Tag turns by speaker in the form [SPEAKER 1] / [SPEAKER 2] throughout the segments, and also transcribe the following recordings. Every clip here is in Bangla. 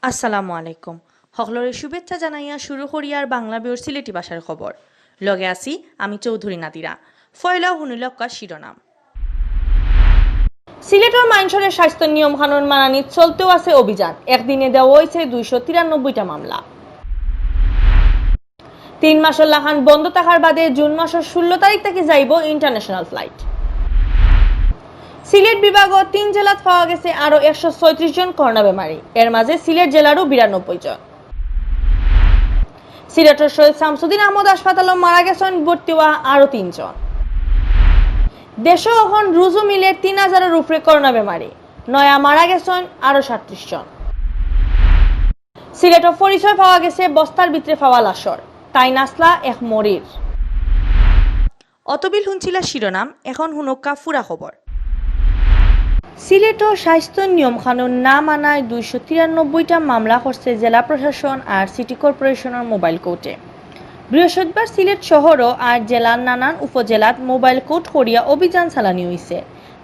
[SPEAKER 1] আসসালামু আলাইকুম। সকলরে শুভেচ্ছা জানাইয়া শুরু করিয়ার বাংলা বিওর সিলেটি ভাষার খবর। লগে আছি আমি চৌধুরী নাদিরা। ফয়লা হুনিলক্কা শিরোনাম। সিলেটের মাইনসরের স্বাস্থ্য নিয়ম কানুন মানানি চলতেও আছে অভিযান। একদিনে দেওয়া হয়েছে 293টা মামলা। 3 মাসের লাহান বন্ধ থাকার বাদে জুন মাসের 16 তারিখ থেকে যাইব ইন্টারন্যাশনাল ফ্লাইট। সিলেট বিভাগত 3 জেলাত পাওয়া গেছে আরো 136 জন করোনা বেমারি। এর মাঝে সিলেট জেলারও 92 জন। সিলেটের শহীদ শামসুদ্দিন আহমদ হাসপাতালে মারা গেছেন ভর্তি হওয়া আরো 3 জন। দেশে এখন রুজু মিলে 3000-এর উপরে করোনা বেমারি। নয়া মারা গেছেন আরো 37 জন। সিলেটের পরিচয় পাওয়া গেছে বস্তার ভিতরে পাওয়া লাশর। তাই নাসলা এক মরির। অতবিল শুনছিলা শিরোনাম, এখন হুনক্কা ফুরা খবর। সিলেটের স্বাস্থ্য নিয়ম কানুন না মানায় 293টা মামলা করছে জেলা প্রশাসন আর সিটি কর্পোরেশনের মোবাইল কোর্টে। বৃহস্পতিবার সিলেট শহরও আর জেলার নানান উপজেলাত মোবাইল কোর্ট করিয়া অভিযান চালানি হয়েছে।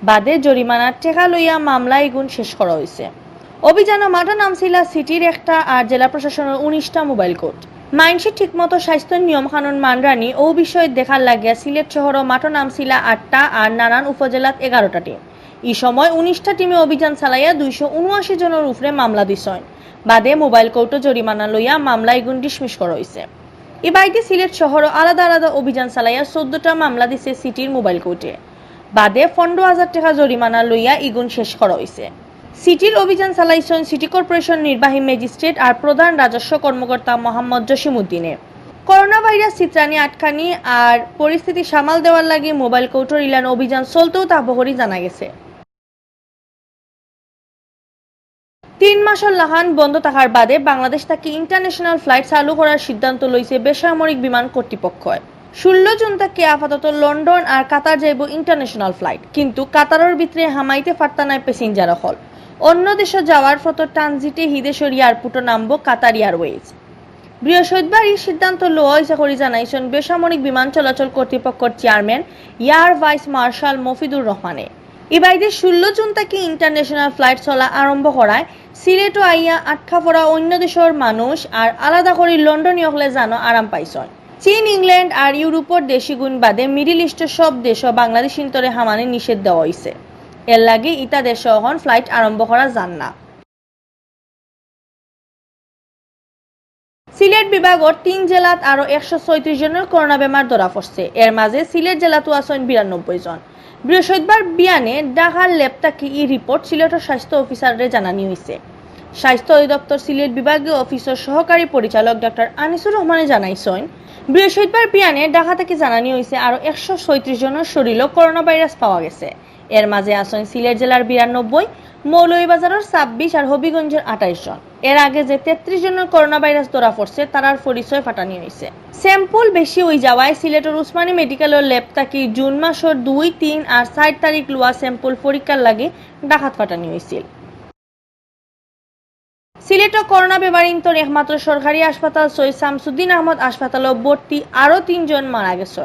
[SPEAKER 1] বাদে জরিমানার টেকা লইয়া মামলা এগুন শেষ করা হয়েছে। অভিযানে মাঠে নামছিল সিটির একটা আর জেলা প্রশাসনের 19টা মোবাইল কোর্ট। মাইনসি ঠিকমতো স্বাস্থ্য নিয়ম কানুন মানরানি ও বিষয়ে দেখার লাগিয়া সিলেট শহরও মাঠে নামছিল 8টা আর নানান উপজেলাত 11টা টিম। এই সময় 19টা টিমে অভিযান চালাইয়া 279 জনের উপরে মামলা দিছেন। বাদে মোবাইল কোর্টও জরিমানা লইয়া মামলা এগুন ডিসমিস করা হয়েছে। এই বাইতে সিলেট শহরও আলাদা আলাদা অভিযান চালাইয়া 14টা মামলা দিছে সিটির মোবাইল কোর্টে। বাদে 15,000 টাকা জরিমানা লইয়া ইগুন শেষ করা হয়েছে। সিটির অভিযান চালাইছেন সিটি কর্পোরেশন নির্বাহী ম্যাজিস্ট্রেট আর প্রধান রাজস্ব কর্মকর্তা মোহাম্মদ জসিমউদ্দিনে। করোনা ভাইরাস চিত্রানি আটকানি আর পরিস্থিতি সামাল দেওয়ার লাগে মোবাইল কোর্টের ইলান অভিযান চলতেও তা বহরি জানা গেছে। 3 মাসের লাহান বন্ধ থাকার বাদে বাংলাদেশ থেকে ইন্টারন্যাশনাল ফ্লাইট চালু করার সিদ্ধান্ত লইছে বেসামরিক বিমান কর্তৃপক্ষ। 16 জুন থেকে আপাতত লন্ডন আর কাতার যাইব ইন্টারন্যাশনাল ফ্লাইট, কিন্তু কাতারের ভিতরে হামাইতে পারতা নাই প্যাসেঞ্জার হল। অন্য দেশে যাওয়ার ফটো ট্রানজিটে হিদেশ্বরী এয়ারপোর্টে নামবো কাতার এয়ারওয়েজ। বৃহস্পতিবার এই সিদ্ধান্ত লওয়া হয়েছে করে জানাইছেন বেসামরিক বিমান চলাচল কর্তৃপক্ষের chairman air vice marshal Mafidur রহমানে। এবাইদে 16 জুন থেকে ইন্টারন্যাশনাল ফ্লাইট চলা আরম্ভ করায় সিলেট ও আইয়া আটকা পড়া অন্য দেশের মানুষ আর আলাদা করে লন্ডনে হলে জানো আরাম পাইছেন। চীন, ইংল্যান্ড আর ইউরোপের দেশি গুণ বাদে মিডিল ইস্টের সব দেশ ও বাংলাদেশ ইন্তরে হামানে নিষেধ দেওয়া হয়েছে। এর লাগে ইতা দেশে এখন ফ্লাইট আরম্ভ করা যান না। সিলেট বিভাগের 3 জেলাত আরো 136 জনের করোনা বেমার ধরা পড়ছে। এর মাঝে সিলেট জেলাতো আছেন 92 জন। বৃহস্পতিবার বিয়ানে ঢাকার ল্যাব থেকে এই রিপোর্ট সিলেটের স্বাস্থ্য অফিসাররে জানানি হয়েছে। স্বাস্থ্য অধিদপ্তর সিলেট বিভাগীয় অফিসের সহকারী পরিচালক ডক্টর আনিসুর রহমানে জানাইছেন, বৃহস্পতিবার বিয়ানে ঢাকা থেকে জানানি হয়েছে আরো 136 জনের শরীরে করোনা ভাইরাস পাওয়া গেছে। এর মাঝে আছেন সিলেট জেলার 92, মৌলভীবাজারের 26 আর হবিগঞ্জের 28 জন। এর আগে যে 33 জনের করোনা ভাইরাস ধরা পড়ছে তারার পরিচয় ফাটানি হয়েছে। স্যাম্পল বেশি হয়ে যাওয়ায় সিলেটের উসমানী মেডিকেলের ল্যাব থেকে জুন মাসের 2, 3 আর 4 তারিখ লোয়া স্যাম্পল পরীক্ষার লাগে ডাকাত ফাটানি হয়েছিল। সিলেটে করোনা বেমারিন্তর একমাত্র সরকারি হাসপাতাল শহীদ শামসুদ্দিন আহমদ হাসপাতালে ভর্তি আরো 3 জন মারা গেছে।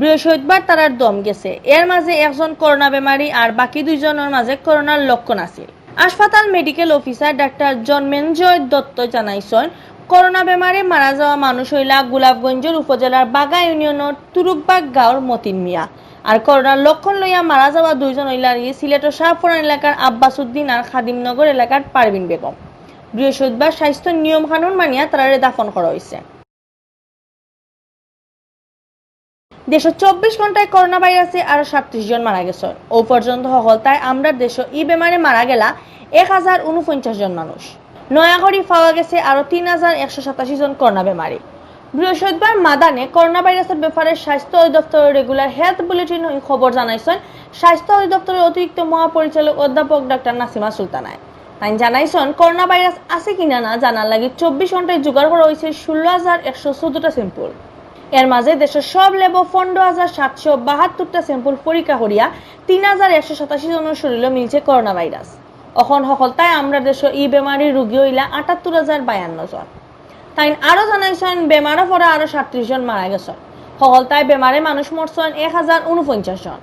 [SPEAKER 1] বৃহস্পতিবার তারার দম গেছে। এর মাঝে একজন করোনা বেমারি আর বাকি 2 জনের মাঝে করোনার লক্ষণ আছে। হাসপাতাল medical officer doctor Janmejay Dutta জানাইছেন, করোনা বেমারে মারা যাওয়া মানুষ হইলা গোলাপগঞ্জের উপজেলার বাগা ইউনিয়নের তুরুকবাগ গাঁওর মতিন মিয়া। আর করোনার লক্ষণ লইয়া মারা যাওয়া 2 জন হইলা সিলেটের শাহপুরান এলাকার আব্বাস উদ্দিন আর খাদিমনগর এলাকার পারভিন বেগম। বৃহস্পতিবার স্বাস্থ্য নিয়ম কানুন মানিয়া তারারে দাফন করা হয়েছে। দেশে 24 ঘন্টায় করোনা ভাইরাসে আরো 37 জন মারা গেছে। ও পর্যন্ত হলতায় আমরা দেশে এই বেমারে মারা গেলা 1049 জন মানুষ। নয়াগড়ি পাওয়া গেছে আরো 3187 জন করোনা বেমারি। বৃহস্পতিবার মাদানে করোনা ভাইরাসের ব্যাপারে স্বাস্থ্য অধিদপ্তরের রেগুলার হেলথ বুলেটিন খবর জানাইছেন স্বাস্থ্য অধিদপ্তরের অতিরিক্ত মহাপরিচালক অধ্যাপক ডক্টর নাসিমা সুলতানায়। তাই জানাইছেন করোনা ভাইরাস আছে কিনা না জানার লাগে 24 ঘন্টায় জোগাড় করা হয়েছে 16,114টা স্যাম্পল। এর মাঝে দেশের সব ল্যাব 15,772টা স্যাম্পল পরীক্ষা করিয়া 3,187 জনের শরীরে মিলছে করোনা ভাইরাস। এখন হলতায় আমরা দেশে এই বেমারির রোগী হইলা 78,052 জন। তাই আরও জানাইছেন বেমারে পরে আরও 37 জন মারা গেছেন। সকল তাই বেমারে মানুষ মরছেন 1049 জন।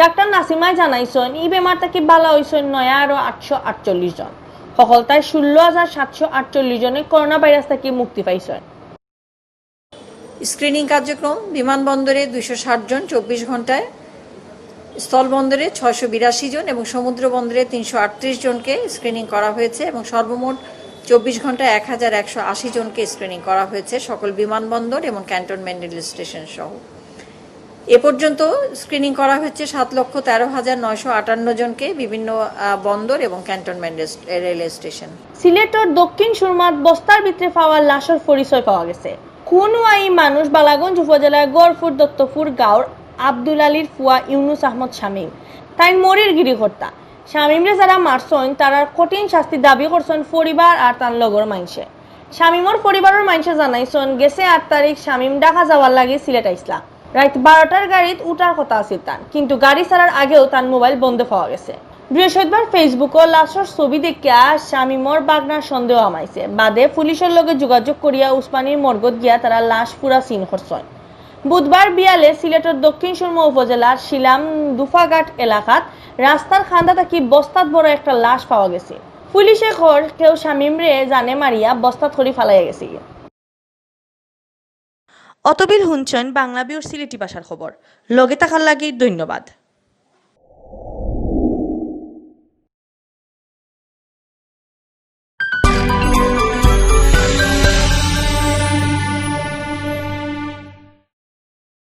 [SPEAKER 1] ডাক্তার নাসিমাই জানাইছেন এই বেমার থেকে বালা হয়েছেন নয়া আরও 848 জন। সকল তাই 16,748 জনে করোনা ভাইরাস থেকে মুক্তি পাইছেন।
[SPEAKER 2] স্ক্রিনিং কার্যক্রম বিমানবন্দরে 260 জন 24 ঘন্টায়, স্থলবন্দরে 682 জন এবং সমুদ্র বন্দরে 338 জনকে স্ক্রিনিং করা হয়েছে এবং সর্বমোট 24 ঘন্টায় 1180 জনকে স্ক্রিনিং করা হয়েছে সকল বিমানবন্দর এবং ক্যান্টনমেন্ট রেল স্টেশন সহ। এ পর্যন্ত স্ক্রিনিং করা হচ্ছে 7,13,958 জনকে বিভিন্ন বন্দর এবং ক্যান্টনমেন্ট রেল স্টেশন।
[SPEAKER 1] সিলেটের দক্ষিণ সুরমাত বস্তার ভিতরে পাওয়া লাশের পরিচয় পাওয়া গেছে। কোন এই মানুষ বালাগঞ্জ উপজেলার গড়পুর দত্তপুর গাঁওর আব্দুল আলীর ফুয়া ইউনুস আহমদ শামীম। তাই মরির গিরিকর্তা শামীমরে যারা মারছেন তারা কঠিন শাস্তি দাবি করছেন পরিবার আর তার লগর মাইনসে। শামীমর পরিবারের মাইনসে জানাইছেন গেছে 8 তারিখ শামীম ঢাকা যাওয়ার লাগে সিলেট আইসলা। রাত 12টার গাড়িত উঠার কথা আছিল তার, কিন্তু গাড়ি ছাড়ার আগেও তার মোবাইল বন্ধ পাওয়া গেছে। বৃহস্পতিবার ফেসবুকও লাশের ছবি দেখিয়া শামীমর বাগনার সন্দেহ আমাইছে। বাদে পুলিশের লগে যোগাযোগ করিয়া উসমানীর মর্গত গিয়া তারা লাশ পুরা চিন করছেন। বুধবার বিয়ালে সিলেটের দক্ষিণ সুরমা উপজেলার শিলাম দুফাঘাট এলাকাত রাস্তার খান্দা থাকি বস্তাত বড় একটা লাশ পাওয়া গেছে। পুলিশে কর কেউ শামীমরে জানে মারিয়া বস্তাত করি ফালাইয়া গেছে। অতবিল হুনছেন বাংলাভিউর সিলেটি ভাষার খবর। লগে থাকার লাগি ধন্যবাদ।